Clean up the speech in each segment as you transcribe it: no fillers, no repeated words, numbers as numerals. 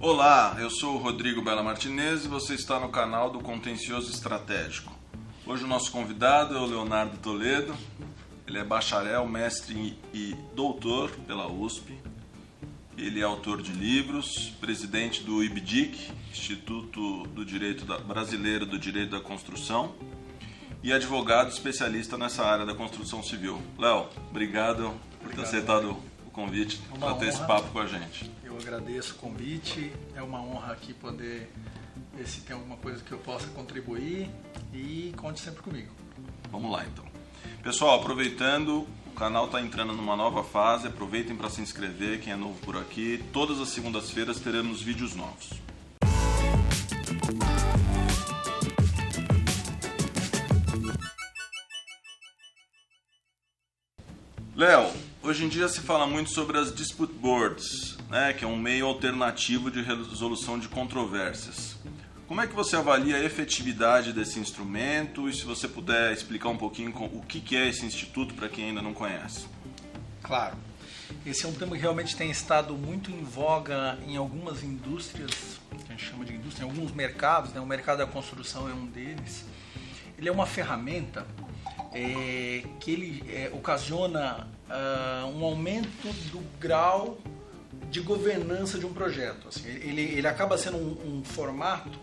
Olá, eu sou o Rodrigo Bela Martinez e você está no canal do Contencioso Estratégico. Hoje o nosso convidado é o Leonardo Toledo. Ele é bacharel, mestre e doutor pela USP. Ele é autor de livros, presidente do IBDIC, Instituto Brasileiro do Direito da Construção, e advogado especialista nessa área da construção civil. Léo, obrigado por ter aceitado o convite para ter esse papo com a gente. Eu agradeço o convite, é uma honra aqui poder ver se tem alguma coisa que eu possa contribuir e conte sempre comigo. Vamos lá então. Pessoal, aproveitando, o canal está entrando numa nova fase, aproveitem para se inscrever, quem é novo por aqui. Todas as segundas-feiras teremos vídeos novos. Léo, hoje em dia se fala muito sobre as dispute boards, né, que é um meio alternativo de resolução de controvérsias. Como é que você avalia a efetividade desse instrumento e se você puder explicar um pouquinho o que é esse instituto para quem ainda não conhece? Claro, esse é um tema que realmente tem estado muito em voga em algumas indústrias, que a gente chama de indústria, em alguns mercados, né? O mercado da construção é um deles. Ele é uma ferramenta que ele ocasiona um aumento do grau de governança de um projeto. Assim, ele acaba sendo um formato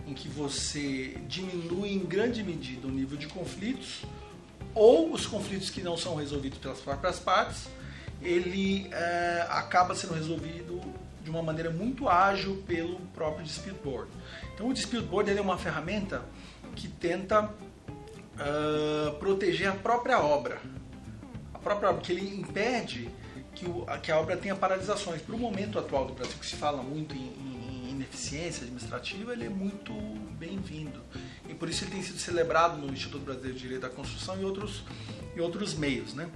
em que você diminui em grande medida o nível de conflitos ou os conflitos que não são resolvidos pelas próprias partes, ele acaba sendo resolvido de uma maneira muito ágil pelo próprio Dispute Board. Então o Dispute Board ele é uma ferramenta que tenta proteger a própria obra, porque ele impede que a obra tenha paralisações. Para o momento atual do Brasil, que se fala muito em ineficiência administrativa, ele é muito bem-vindo. E por isso ele tem sido celebrado no Instituto Brasileiro de Direito da Construção e outros meios, né?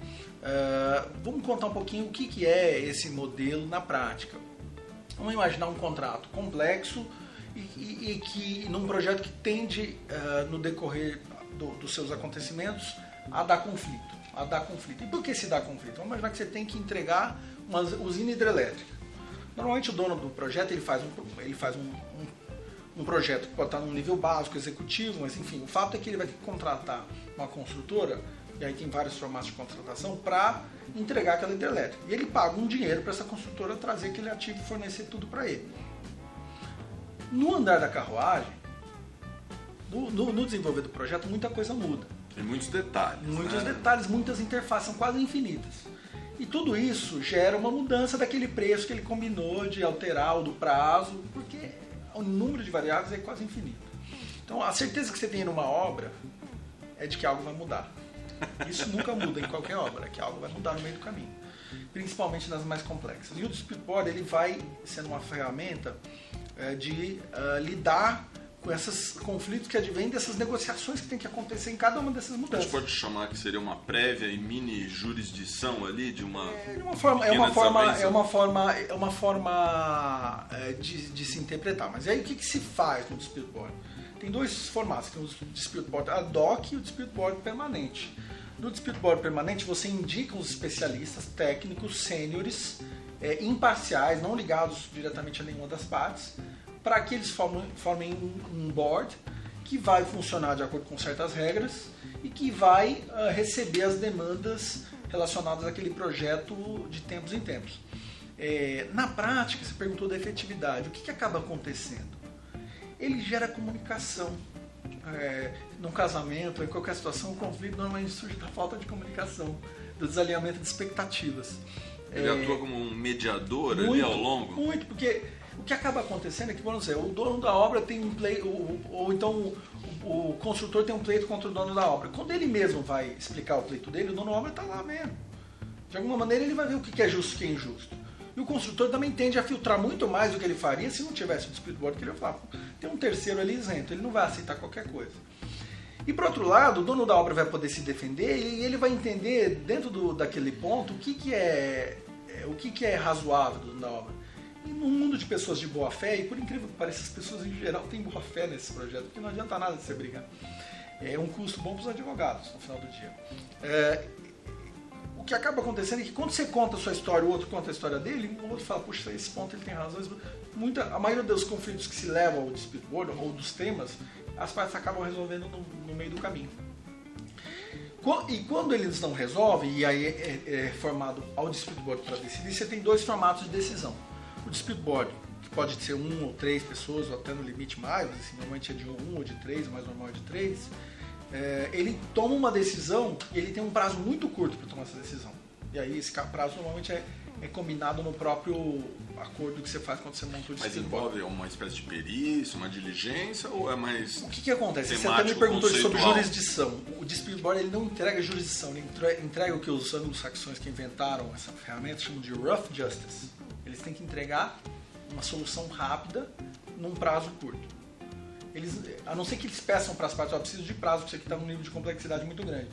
Vamos contar um pouquinho o que é esse modelo na prática. Vamos imaginar um contrato complexo e que num projeto que tende, no decorrer dos seus acontecimentos, a dar conflito. E por que se dá conflito? Vamos imaginar que você tem que entregar uma usina hidrelétrica. Normalmente o dono do projeto ele faz um projeto que pode estar num nível básico, executivo, mas enfim, o fato é que ele vai ter que contratar uma construtora, e aí tem vários formatos de contratação, para entregar aquela hidrelétrica. E ele paga um dinheiro para essa construtora trazer aquele ativo e fornecer tudo para ele. No andar da carruagem, no desenvolver do projeto, muita coisa muda. Tem muitos detalhes. Detalhes, muitas interfaces, são quase infinitas. E tudo isso gera uma mudança daquele preço que ele combinou de alterar ou do prazo, porque o número de variáveis é quase infinito. Então a certeza que você tem numa obra é de que algo vai mudar. Isso nunca muda em qualquer obra, que algo vai mudar no meio do caminho, principalmente nas mais complexas. E o Dispute Board ele vai sendo uma ferramenta de lidar com esses conflitos que advêm dessas negociações que tem que acontecer em cada uma dessas mudanças. A gente pode chamar que seria uma prévia e mini jurisdição ali de uma forma de se interpretar. Mas aí o que se faz no Dispute Board? Tem dois formatos, tem o Dispute Board ad hoc e o Dispute Board permanente. No Dispute Board permanente você indica os especialistas técnicos sêniores, imparciais, não ligados diretamente a nenhuma das partes, para que eles formem um board que vai funcionar de acordo com certas regras e que vai receber as demandas relacionadas àquele projeto de tempos em tempos. Na prática, você perguntou da efetividade. O que acaba acontecendo? Ele gera comunicação. Num casamento, em qualquer situação, o conflito normalmente surge da falta de comunicação, do desalinhamento de expectativas. Ele atua como um mediador ali ao longo? Muito, porque o que acaba acontecendo é que, vamos dizer, o dono da obra tem um pleito, ou então o construtor tem um pleito contra o dono da obra. Quando ele mesmo vai explicar o pleito dele, o dono da obra está lá vendo. De alguma maneira ele vai ver o que é justo e o que é injusto. E o construtor também tende a filtrar muito mais do que ele faria se não tivesse o Dispute Board, que ele ia falar, tem um terceiro ali isento, ele não vai aceitar qualquer coisa. E por outro lado, o dono da obra vai poder se defender e ele vai entender, dentro daquele ponto, o que é razoável do dono da obra. E num mundo de pessoas de boa fé, e por incrível que pareça, as pessoas em geral têm boa fé nesse projeto, porque não adianta nada de você brigar. É um custo bom para os advogados, no final do dia. O que acaba acontecendo é que quando você conta a sua história, o outro conta a história dele, o outro fala, puxa, esse ponto ele tem razão. a maioria dos conflitos que se levam ao dispute board, ou dos temas, as partes acabam resolvendo no meio do caminho. E quando eles não resolvem, e aí é formado ao dispute board para decidir, você tem 2 formatos de decisão. O dispute board, que pode ser 1 ou 3 pessoas, ou até no limite mais, mas assim, normalmente é de 1 ou de 3, o mais normal é de 3, ele toma uma decisão e ele tem um prazo muito curto para tomar essa decisão. E aí esse prazo normalmente é combinado no próprio acordo que você faz quando você monta o dispute board. Mas envolve uma espécie de perícia, uma diligência, ou é mais O que acontece? Você temático, até me perguntou sobre conceitual? jurisdição. O dispute board ele não entrega jurisdição, ele entrega o que os anglo-saxões que inventaram essa ferramenta chamam de rough justice. Eles têm que entregar uma solução rápida num prazo curto. A não ser que eles peçam para as partes, preciso de prazo, porque isso aqui está num nível de complexidade muito grande.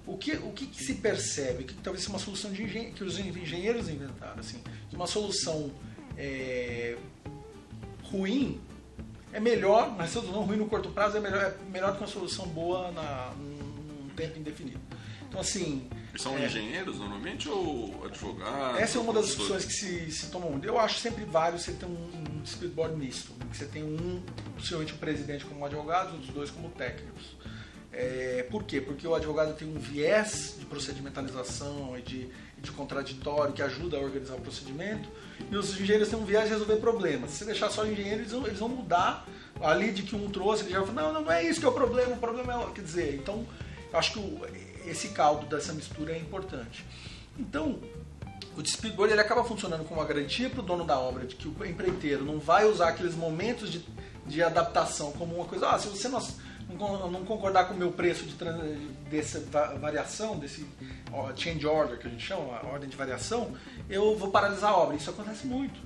O que se percebe? Que talvez seja uma solução que os engenheiros inventaram. Assim, que uma solução ruim é melhor, mas solução ruim no curto prazo é melhor do que uma solução boa num tempo indefinido. Então, assim... São engenheiros, normalmente, ou advogados? Essa é uma das discussões que se tomam. Eu acho sempre válido você ter um dispute board misto. Você tem possivelmente o presidente como advogado, os outros 2 como técnicos. Por quê? Porque o advogado tem um viés de procedimentalização e de contraditório que ajuda a organizar o procedimento, e os engenheiros têm um viés de resolver problemas. Se você deixar só engenheiros, eles vão mudar a lead que um trouxe, ele já vai falar, não é isso que é o problema é... Quer dizer, então, eu acho que esse caldo dessa mistura é importante. Então, o dispute board ele acaba funcionando como uma garantia para o dono da obra de que o empreiteiro não vai usar aqueles momentos de adaptação como uma coisa, se você não concordar com o meu preço dessa variação, desse change order que a gente chama, a ordem de variação, eu vou paralisar a obra. Isso acontece muito.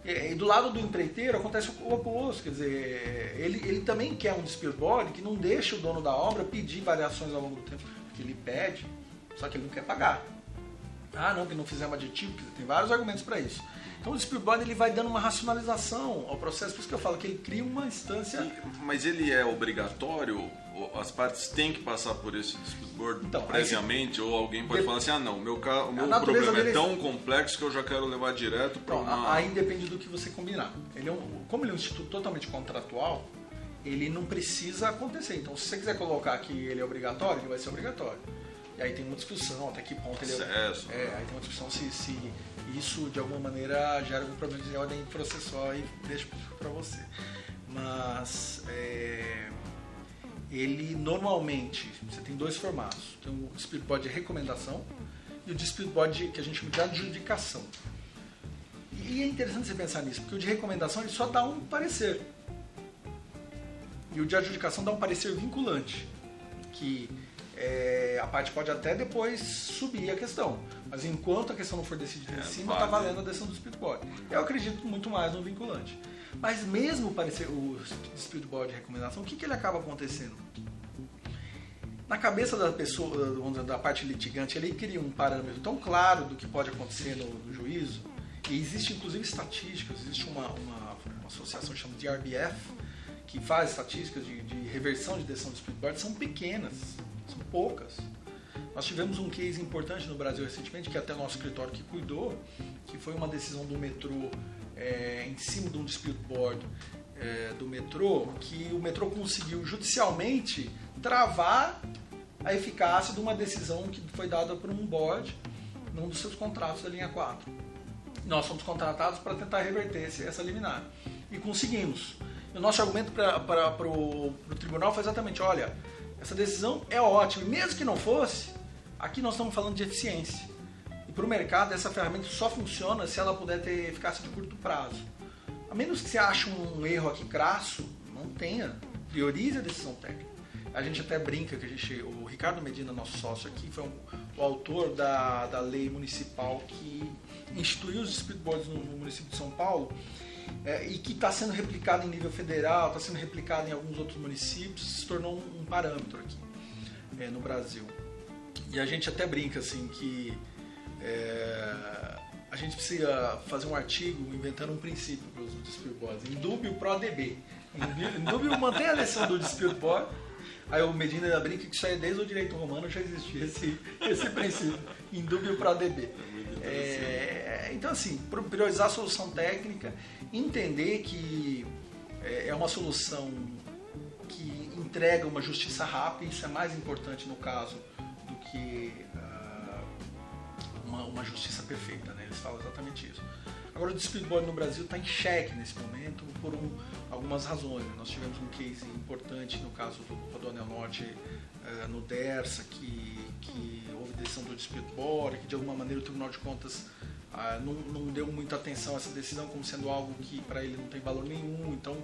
E do lado do empreiteiro acontece o oposto, quer dizer, ele também quer um dispute board que não deixa o dono da obra pedir variações ao longo do tempo, porque ele pede, só que ele não quer pagar. Não, que não fizemos aditivo, tem vários argumentos para isso. Então o dispute board ele vai dando uma racionalização ao processo, por isso que eu falo que ele cria uma instância... Mas ele é obrigatório? As partes têm que passar por esse dispute board previamente? Ou alguém pode falar assim, não, o meu problema é tão complexo que eu já quero levar direto para uma... Aí depende do que você combinar. Como ele é um instituto totalmente contratual, ele não precisa acontecer. Então se você quiser colocar que ele é obrigatório, ele vai ser obrigatório. E aí tem uma discussão até que ponto ele é... Aí tem uma discussão se isso de alguma maneira gera algum problema de ordem processual e deixo para você. Mas ele normalmente, você tem 2 formatos. Tem o dispute board de recomendação e o dispute board que a gente chama de adjudicação. E é interessante você pensar nisso, porque o de recomendação ele só dá um parecer. E o de adjudicação dá um parecer vinculante, que a parte pode até depois subir a questão, mas enquanto a questão não for decidida em cima, está valendo a decisão do dispute board. Eu acredito muito mais no vinculante. Mas mesmo o dispute board de recomendação, o que ele acaba acontecendo? Na cabeça da pessoa, vamos dizer, da parte litigante, ele cria um parâmetro tão claro do que pode acontecer no juízo, e existe inclusive estatísticas, existe uma associação que chama de RBF, que faz estatísticas de reversão de decisão do dispute board, são pequenas. São poucas. Nós tivemos um case importante no Brasil recentemente, que até o nosso escritório que cuidou, que foi uma decisão do metrô em cima de um dispute board do metrô, que o metrô conseguiu judicialmente travar a eficácia de uma decisão que foi dada por um board num dos seus contratos da linha 4. Nós fomos contratados para tentar reverter essa liminar. E conseguimos. E o nosso argumento para o tribunal foi exatamente, olha, essa decisão é ótima, e mesmo que não fosse, aqui nós estamos falando de eficiência. E para o mercado, essa ferramenta só funciona se ela puder ter eficácia de curto prazo. A menos que você ache um erro aqui crasso, não tenha. Priorize a decisão técnica. A gente até brinca que o Ricardo Medina, nosso sócio aqui, foi o autor da lei municipal que instituiu os dispute boards no município de São Paulo, e que está sendo replicado em nível federal, está sendo replicado em alguns outros municípios, se tornou um parâmetro aqui no Brasil. E a gente até brinca assim que a gente precisa fazer um artigo inventando um princípio para os dispute boards, indubio pro DB. Indubio mantém a decisão do dispute board. Aí o Medina brinca que isso aí desde o direito romano já existia esse princípio, indubio pro DB. Então, assim, priorizar a solução técnica, entender que é uma solução que entrega uma justiça rápida, isso é mais importante no caso do que uma justiça perfeita, né? Eles falam exatamente isso. Agora, o dispute board no Brasil está em xeque nesse momento por algumas razões. Né? Nós tivemos um case importante no caso do Rodoanel Norte no DERSA, que houve decisão do dispute board, que de alguma maneira o Tribunal de Contas não deu muita atenção a essa decisão como sendo algo que para ele não tem valor nenhum. Então,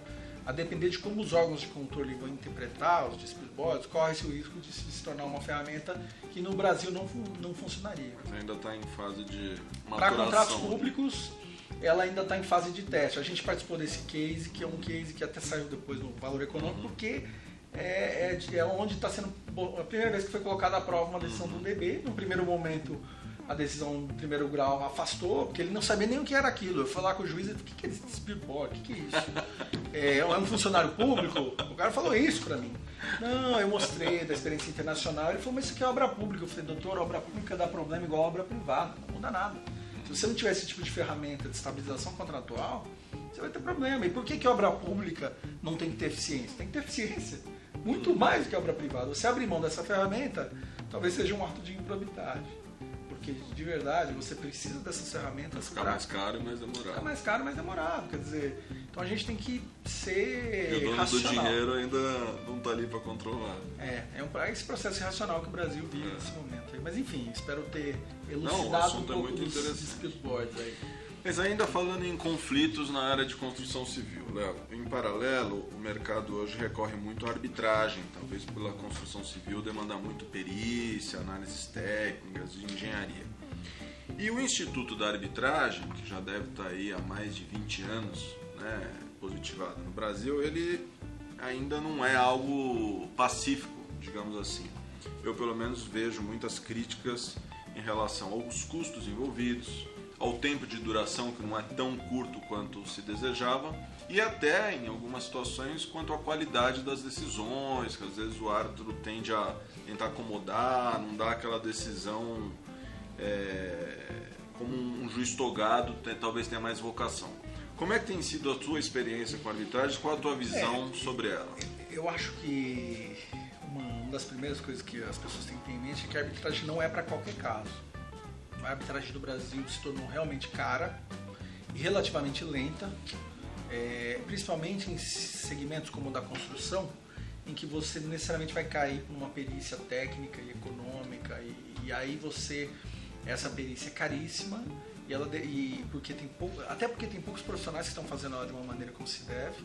a depender de como os órgãos de controle vão interpretar os dispute boards, corre-se o risco de se tornar uma ferramenta que no Brasil não funcionaria. Mas ainda está em fase de maturação. Para contratos públicos, ela ainda está em fase de teste. A gente participou desse case, que é um case que até saiu depois no Valor Econômico, porque é onde está sendo a primeira vez que foi colocada à prova uma decisão do DB. No primeiro momento, a decisão do primeiro grau afastou, porque ele não sabia nem o que era aquilo. Eu fui lá com o juiz e falei, o que é esse dispute board? O que é isso? É um funcionário público? O cara falou isso para mim. Não, eu mostrei da experiência internacional. Ele falou, mas isso aqui é obra pública. Eu falei, doutor, obra pública dá problema igual a obra privada. Não muda nada. Se você não tiver esse tipo de ferramenta de estabilização contratual, você vai ter problema. E por que obra pública não tem que ter eficiência? Tem que ter eficiência. Muito mais do que a obra privada. Você abrir mão dessa ferramenta, talvez seja um ato de improbidade. Porque, de verdade, você precisa dessas ferramentas para... Ficar mais caro e mais demorado. Ficar mais caro e mais demorado. Quer dizer, então a gente tem que ser racional. E o dono do dinheiro ainda não está ali para controlar. É esse processo irracional que o Brasil vive nesse momento. Mas, enfim, espero ter elucidado um pouco dos dispute boards aí. Mas ainda falando em conflitos na área de construção civil, Léo, em paralelo, o mercado hoje recorre muito à arbitragem, talvez pela construção civil demanda muito perícia, análises técnicas e engenharia. E o Instituto da Arbitragem, que já deve estar aí há mais de 20 anos, né, positivado no Brasil, ele ainda não é algo pacífico, digamos assim. Eu, pelo menos, vejo muitas críticas em relação aos custos envolvidos, ao tempo de duração, que não é tão curto quanto se desejava, e até, em algumas situações, quanto à qualidade das decisões, que às vezes o árbitro tende a tentar acomodar, não dá aquela decisão como um juiz togado, talvez tenha mais vocação. Como é que tem sido a tua experiência com a arbitragem? Qual a tua visão sobre ela? Eu acho que uma das primeiras coisas que as pessoas têm que ter em mente é que a arbitragem não é para qualquer caso. A arbitragem do Brasil se tornou realmente cara e relativamente lenta, principalmente em segmentos como o da construção, em que você necessariamente vai cair por uma perícia técnica e econômica, e aí essa perícia é caríssima, até porque tem poucos profissionais que estão fazendo ela de uma maneira como se deve,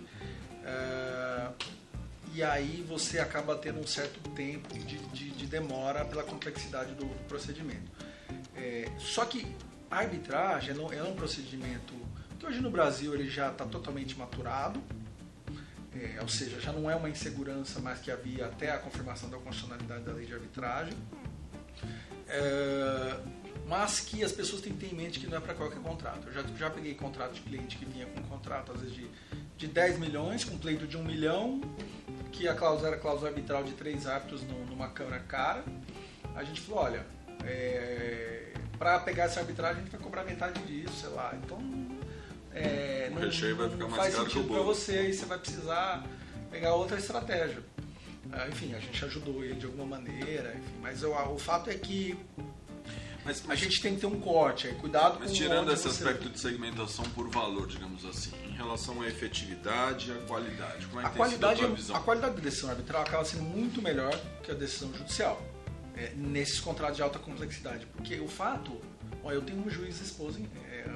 e aí você acaba tendo um certo tempo de demora pela complexidade do procedimento. Só que a arbitragem é um procedimento que hoje no Brasil ele já está totalmente maturado, ou seja, já não é uma insegurança mais que havia até a confirmação da constitucionalidade da lei de arbitragem, mas que as pessoas têm que ter em mente que não é para qualquer contrato. Eu já peguei contrato de cliente que vinha com contrato às vezes de 10 milhões, com pleito de 1 milhão, que a cláusula era cláusula arbitral de 3 árbitros numa câmara cara. A gente falou, olha, para pegar essa arbitragem a gente vai cobrar metade disso, sei lá. Então o recheio vai ficar não mais faz caro que o sentido bolo. para você, aí você vai precisar pegar outra estratégia. Enfim, a gente ajudou ele de alguma maneira, enfim, mas o fato é que a gente tem que ter um corte, cuidado com. Mas tirando esse aspecto de segmentação por valor, digamos assim, em relação à efetividade e à qualidade, como é que tem sido a tua visão? A qualidade da decisão arbitral acaba sendo muito melhor que a decisão judicial, nesses contratos de alta complexidade, porque o fato, eu tenho um juiz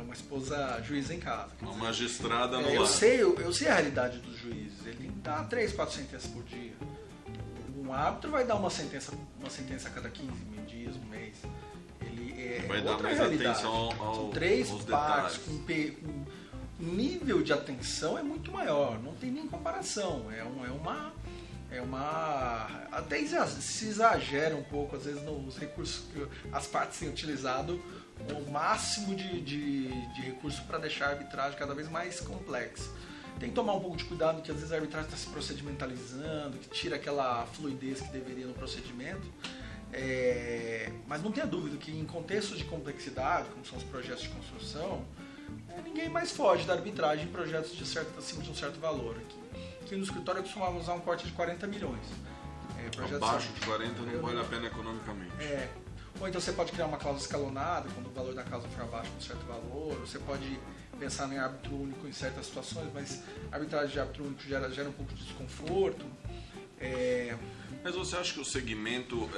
uma esposa juíza em casa. Uma magistrada no lar. Eu sei a realidade dos juízes, ele tem que dar 3, 4 sentenças por dia. Um árbitro vai dar uma sentença a cada 15 dias, um mês. Vai dar mais realidade. atenção São 3 aos partes, detalhes. com nível de atenção é muito maior, não tem nem comparação. Até se exagera um pouco, às vezes, nos recursos que as partes têm utilizado, o máximo de recurso para deixar a arbitragem cada vez mais complexa. Tem que tomar um pouco de cuidado, que às vezes a arbitragem está se procedimentalizando, que tira aquela fluidez que deveria no procedimento. Mas não tenha dúvida que em contextos de complexidade, como são os projetos de construção, ninguém mais foge da arbitragem em projetos acima de um certo valor. Aqui no escritório eu costumava usar um corte de 40 milhões. Abaixo de 40 não vale a pena economicamente. Ou então você pode criar uma cláusula escalonada, quando o valor da causa for abaixo de um certo valor. Você pode pensar em árbitro único em certas situações, mas a arbitragem de árbitro único gera um pouco de desconforto. Mas você acha que o segmento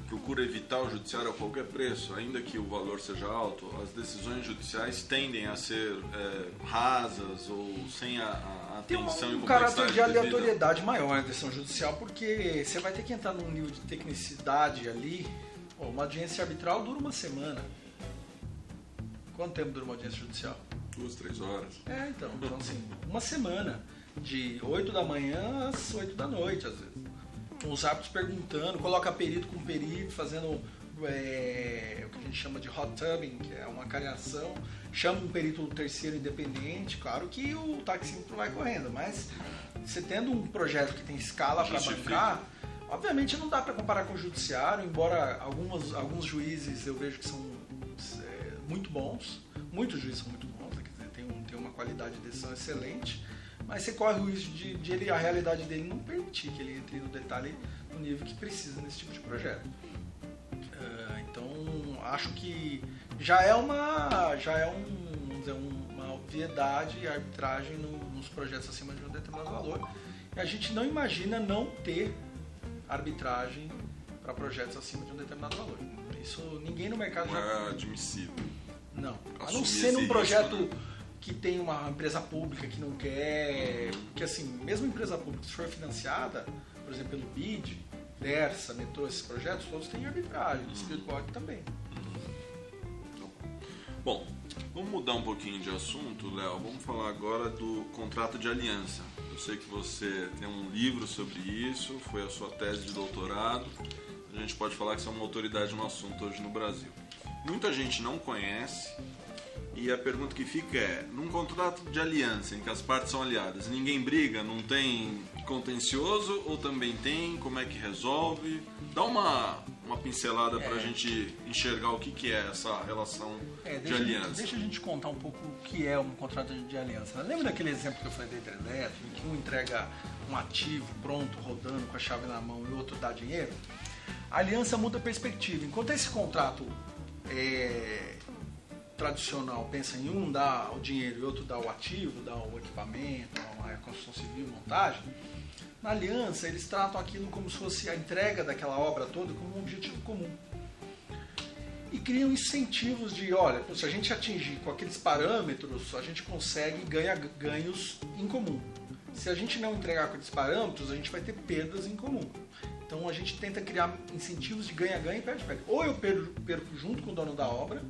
procura evitar o judiciário a qualquer preço? Ainda que o valor seja alto, as decisões judiciais tendem a ser rasas ou sem a atenção tem e um complexidade caráter de devida? aleatoriedade maior na decisão judicial, porque você vai ter que entrar num nível de tecnicidade ali. Uma audiência arbitral dura uma semana. Quanto tempo dura uma audiência judicial? 2, 3 horas. Então assim, uma semana. De 8 da manhã às 8 da noite, às vezes. Os árbitros perguntando, coloca perito com perito, fazendo o que a gente chama de hot tubbing, que é uma cariação, chama um perito terceiro independente, claro que o taxímetro vai correndo, mas você tendo um projeto que tem escala para bancar, obviamente não dá para comparar com o judiciário, embora alguns juízes eu vejo que são muito bons, muitos juízes são muito bons, quer dizer, tem uma qualidade de decisão excelente, mas você corre o risco de a realidade dele não permitir que ele entre no detalhe no nível que precisa nesse tipo de projeto. Então, acho que já é uma obviedade a arbitragem nos projetos acima de um determinado valor. E a gente não imagina não ter arbitragem para projetos acima de um determinado valor. Isso ninguém no mercado já... Não é admissível. Não. A não ser num projeto... Risco, né? Que tem uma empresa pública que não quer... Porque assim, mesmo empresa pública, se for financiada, por exemplo, pelo BID, Dersa, Metrô, esses projetos, todos têm arbitragem, o Speedboard também. Bom, vamos mudar um pouquinho de assunto, Léo. Vamos falar agora do contrato de aliança. Eu sei que você tem um livro sobre isso, foi a sua tese de doutorado. A gente pode falar que você é uma autoridade no assunto hoje no Brasil. Muita gente não conhece... E a pergunta que fica é, num contrato de aliança em que as partes são aliadas, ninguém briga, não tem contencioso ou também tem? Como é que resolve? Dá uma pincelada para a gente enxergar o que é essa relação de aliança. Deixa a gente contar um pouco o que é um contrato de aliança. Lembra daquele exemplo que eu falei da hidrelétrica, em que um entrega um ativo pronto, rodando, com a chave na mão e o outro dá dinheiro? A aliança muda a perspectiva. Enquanto esse contrato tradicional pensa em um dar o dinheiro e outro dar o ativo, dar o equipamento, a construção civil, montagem, na aliança eles tratam aquilo como se fosse a entrega daquela obra toda como um objetivo comum. E criam incentivos de, olha, se a gente atingir com aqueles parâmetros, a gente consegue ganhos em comum. Se a gente não entregar com aqueles parâmetros, a gente vai ter perdas em comum. Então a gente tenta criar incentivos de ganha-ganha e perde-perde. Ou eu perco junto com o dono da obra,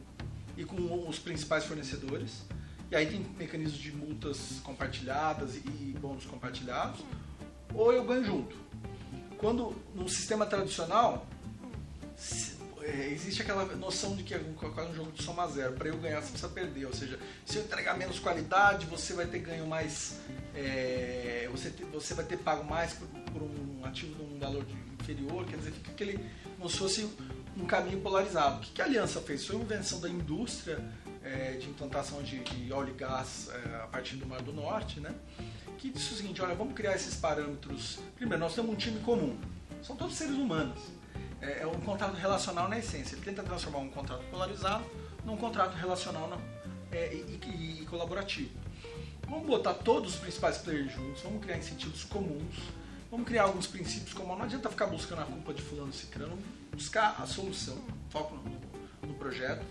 e com os principais fornecedores, e aí tem mecanismos de multas compartilhadas e bônus compartilhados, ou eu ganho junto. Quando no sistema tradicional existe aquela noção de que é quase um jogo de soma zero, para eu ganhar você precisa perder, ou seja, se eu entregar menos qualidade, você vai ter ganho mais, você vai ter pago mais por um ativo de um valor inferior, quer dizer, fica aquele, como se fosse um caminho polarizado. O que a aliança fez? Foi uma invenção da indústria de implantação de óleo e gás a partir do Mar do Norte, né? Que disse o seguinte, olha, vamos criar esses parâmetros. Primeiro, nós temos um time comum, são todos seres humanos. É um contrato relacional na essência. Ele tenta transformar um contrato polarizado num contrato relacional e colaborativo. Vamos botar todos os principais players juntos, vamos criar incentivos comuns, vamos criar alguns princípios comuns. Não adianta ficar buscando a culpa de fulano e ciclano, buscar a solução, foco no projeto.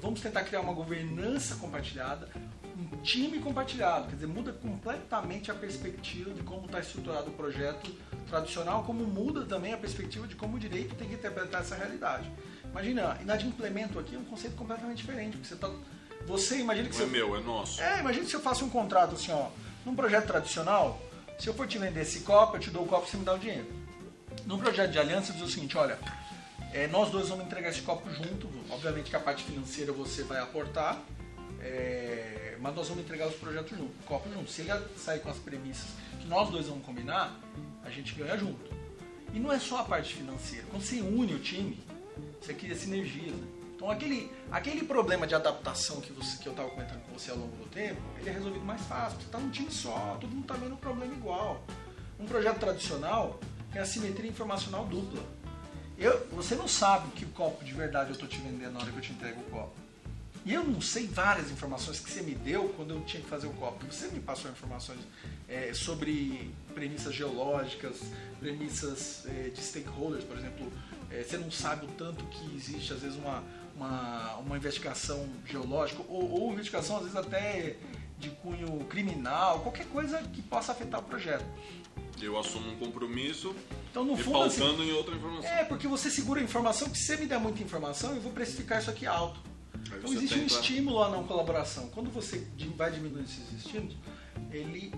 Vamos tentar criar uma governança compartilhada, um time compartilhado, quer dizer, muda completamente a perspectiva de como está estruturado o projeto tradicional, como muda também a perspectiva de como o direito tem que interpretar essa realidade. Imagina, inadimplemento aqui é um conceito completamente diferente, porque você imagina que não é meu, é nosso. Imagina se eu faço um contrato assim, ó, num projeto tradicional, se eu for te vender esse copo, eu te dou o copo e você me dá o dinheiro. Num projeto de aliança, diz o seguinte, olha, nós dois vamos entregar esse copo junto, obviamente que a parte financeira você vai aportar, mas nós vamos entregar os projetos juntos, o copo junto. Se ele sair com as premissas que nós dois vamos combinar, a gente ganha junto. E não é só a parte financeira. Quando você une o time, você cria sinergias, né? Então aquele problema de adaptação que eu estava comentando com você ao longo do tempo, ele é resolvido mais fácil. Você está num time só, todo mundo está vendo o problema igual. Um projeto tradicional tem assimetria informacional dupla. Você não sabe que copo de verdade eu estou te vendendo na hora que eu te entrego o copo. E eu não sei várias informações que você me deu quando eu tinha que fazer o copo. Você me passou informações sobre premissas geológicas, premissas de stakeholders, por exemplo. Você não sabe o tanto que existe, às vezes, uma investigação geológica ou investigação, às vezes, até de cunho criminal, qualquer coisa que possa afetar o projeto. Eu assumo um compromisso então, no e fundo, pautando em outra informação. Porque você segura a informação, que se você me der muita informação, eu vou precificar isso aqui alto. Então existe um estímulo à não colaboração. Quando você vai diminuindo esses estímulos, ele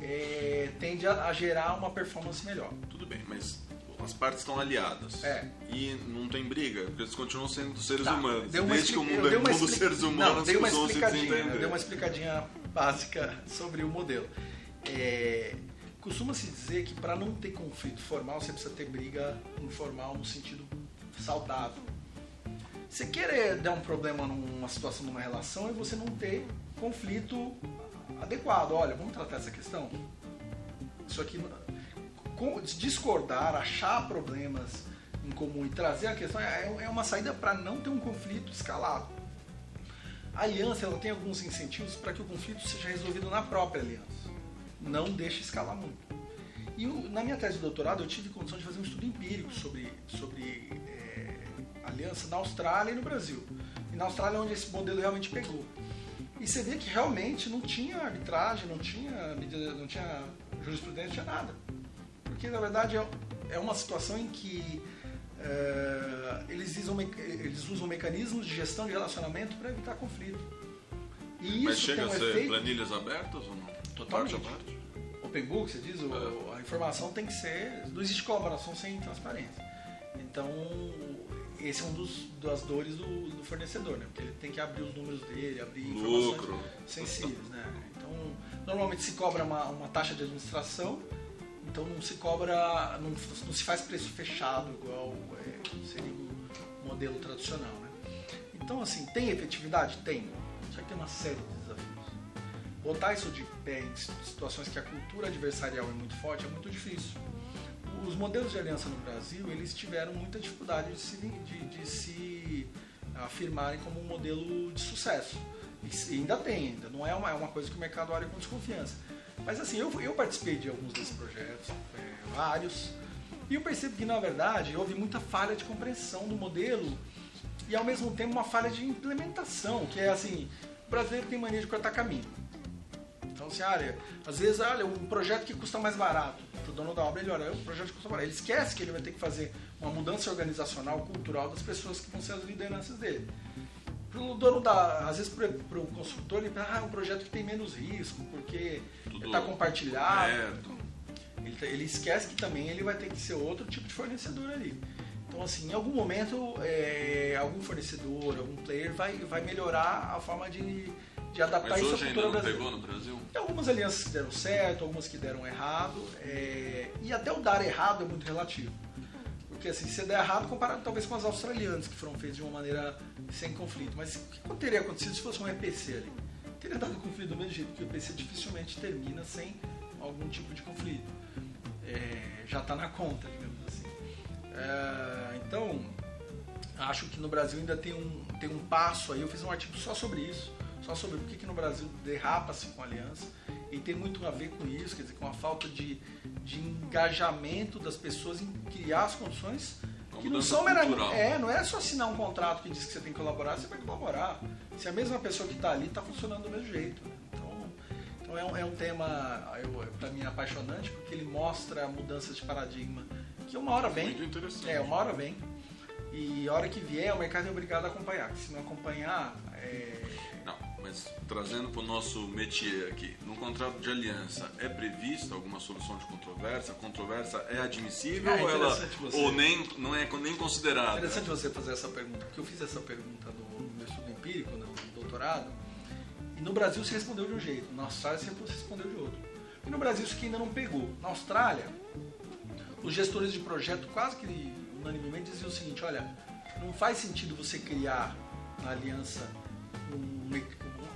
tende a gerar uma performance melhor. Tudo bem, mas as partes estão aliadas. E não tem briga, porque eles continuam sendo seres humanos. Desde que o mundo é mundo dos seres humanos, dei uma os outros se desentendem. Eu dei uma explicadinha básica sobre o modelo. Costuma-se dizer que para não ter conflito formal, você precisa ter briga informal no sentido saudável. Você querer dar um problema numa situação, numa relação, é você não ter conflito adequado. Olha, vamos tratar essa questão? Isso aqui, discordar, achar problemas em comum e trazer a questão é uma saída para não ter um conflito escalado. A aliança ela tem alguns incentivos para que o conflito seja resolvido na própria aliança. Não deixe escalar muito. E na minha tese de doutorado eu tive condição de fazer um estudo empírico sobre aliança na Austrália e no Brasil. E na Austrália é onde esse modelo realmente pegou. E você vê que realmente não tinha arbitragem, não tinha jurisprudência, não tinha nada. Porque na verdade é uma situação em que eles usam mecanismos de gestão de relacionamento para evitar conflito. E mas isso chega tem a ser efeito... planilhas abertas ou não? Totalmente. Open Book, você diz, a informação tem que ser... Não existe colaboração sem transparência. Então, esse é das dores do fornecedor, né? Porque ele tem que abrir os números dele, abrir informações sensíveis, né? Então, normalmente se cobra uma taxa de administração, então não se cobra, não se faz preço fechado, igual seria um modelo tradicional, né? Então, assim, tem efetividade? Tem. Só que tem uma série de desafios. Botar isso de pé em situações que a cultura adversarial é muito forte é muito difícil. Os modelos de aliança no Brasil, eles tiveram muita dificuldade de se afirmarem como um modelo de sucesso. E ainda não é uma coisa que o mercado olha com desconfiança. Mas assim, eu participei de alguns desses projetos, vários, e eu percebo que, na verdade, houve muita falha de compreensão do modelo e, ao mesmo tempo, uma falha de implementação, que é assim, o brasileiro tem mania de cortar caminho. Então, assim, às vezes, um projeto que custa mais barato, para o dono da obra, ele olha, um projeto que custa mais barato. Ele esquece que ele vai ter que fazer uma mudança organizacional, cultural das pessoas que vão ser as lideranças dele. Pro dono às vezes para o construtor, ele pensa, é um projeto que tem menos risco, porque está compartilhado. Ele esquece que também ele vai ter que ser outro tipo de fornecedor ali. Então, assim, em algum momento, algum fornecedor, algum player vai melhorar a forma de adaptar isso à cultura brasileira. Mas hoje ainda não pegou no Brasil? Tem algumas alianças que deram certo, algumas que deram errado, e até o dar errado é muito relativo. Porque assim, se der errado, comparado talvez com as australianas, que foram feitas de uma maneira sem conflito. Mas o que teria acontecido se fosse um EPC ali? Teria dado conflito do mesmo jeito, porque o EPC dificilmente termina sem algum tipo de conflito. Já está na conta, digamos assim. Então, acho que no Brasil ainda tem um passo aí. Eu fiz um artigo só sobre isso, só sobre por que no Brasil derrapa-se com aliança. E tem muito a ver com isso, quer dizer, com a falta de engajamento das pessoas em criar as condições que não são meramente. Não é só assinar um contrato que diz que você tem que colaborar, você vai colaborar. Se a mesma pessoa que está ali está funcionando do mesmo jeito. Então é um tema, para mim, apaixonante, porque ele mostra mudanças de paradigma que uma hora vem. Muito interessante. Uma hora vem. E a hora que vier, o mercado é obrigado a acompanhar. Porque se não acompanhar. Não, mas trazendo para o nosso métier aqui, no contrato de aliança é prevista alguma solução de controvérsia? A controvérsia é admissível ou não é nem considerada? É interessante você fazer essa pergunta, porque eu fiz essa pergunta no meu estudo empírico, no doutorado, e no Brasil se respondeu de um jeito, na Austrália se respondeu de outro. E no Brasil isso aqui ainda não pegou. Na Austrália, os gestores de projeto quase que unanimemente diziam o seguinte, olha, não faz sentido você criar na aliança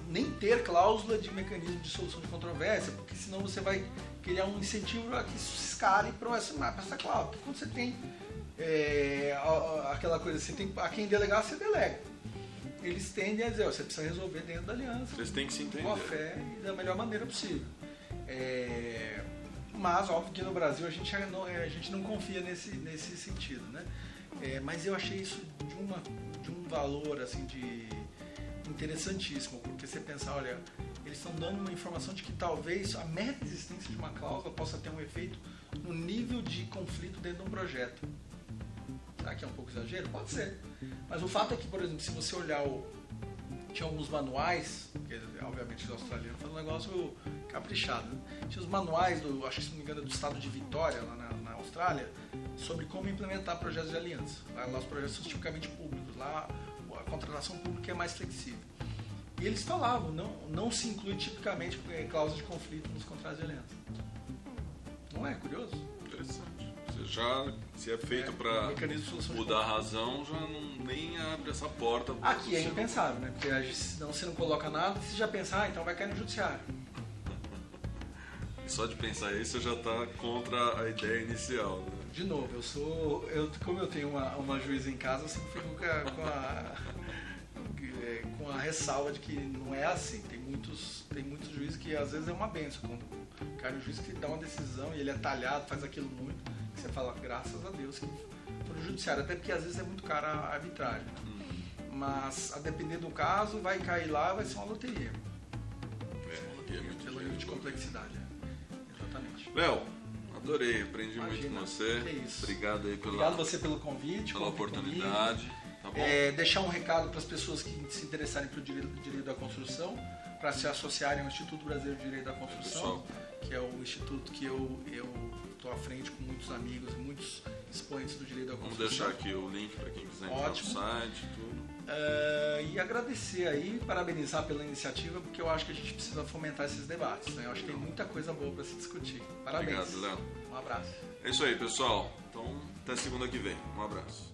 nem ter cláusula de mecanismo de solução de controvérsia, porque senão você vai criar um incentivo a que isso se escale para essa cláusula. Porque quando você tem aquela coisa, você tem a quem delegar, você delega. Eles tendem a dizer, você precisa resolver dentro da aliança. Vocês têm que se entender. Com a fé e da melhor maneira possível. Mas, óbvio que no Brasil a gente não confia nesse sentido, né? Mas eu achei isso de um valor assim, interessantíssimo, porque você pensa, olha, eles estão dando uma informação de que talvez a mera existência de uma cláusula possa ter um efeito no nível de conflito dentro de um projeto. Será que é um pouco exagero? Pode ser. Mas o fato é que, por exemplo, se você olhar tinha alguns manuais, porque obviamente os australianos fazem um negócio caprichado, né? Tinha os manuais, acho que se não me engano, do estado de Vitória, lá na Austrália, sobre como implementar projetos de aliança. Lá os projetos são tipicamente públicos, lá a contratação pública é mais flexível. E eles falavam, não se inclui tipicamente cláusula de conflito nos contratos de aliança. Não é curioso? Interessante. Se é feito para mudar a razão, já nem abre essa porta. Aqui é impensável, né? Porque senão você não coloca nada, você já pensa, então vai cair no judiciário. E só de pensar isso, você já está contra a ideia inicial, né? De novo, como eu tenho uma juíza em casa, eu sempre fico com a ressalva de que não é assim. Tem muitos juízes que às vezes é uma benção. Quando cai no juiz que dá uma decisão e ele é talhado, faz aquilo muito, que você fala, graças a Deus que foi no judiciário. Até porque às vezes é muito cara a arbitragem. Né? Mas a depender do caso, vai cair lá, vai ser uma loteria. Pelo nível de complexidade. Exatamente. Léo, adorei, aprendi muito com você. Que isso. Obrigado aí Obrigado você pelo convite, pela oportunidade. Tá bom? Deixar um recado para as pessoas que se interessarem pelo direito da construção, para se associarem ao Instituto Brasileiro de Direito da Construção, que é o instituto que eu estou à frente com muitos amigos e muitos expoentes do direito da construção. Vamos deixar aqui o link para quem quiser entrar no site, tudo. E agradecer aí, parabenizar pela iniciativa, porque eu acho que a gente precisa fomentar esses debates, né? Eu acho que tem muita coisa boa para se discutir. Parabéns. Obrigado, Léo. Um abraço. É isso aí, pessoal. Então, até segunda que vem. Um abraço.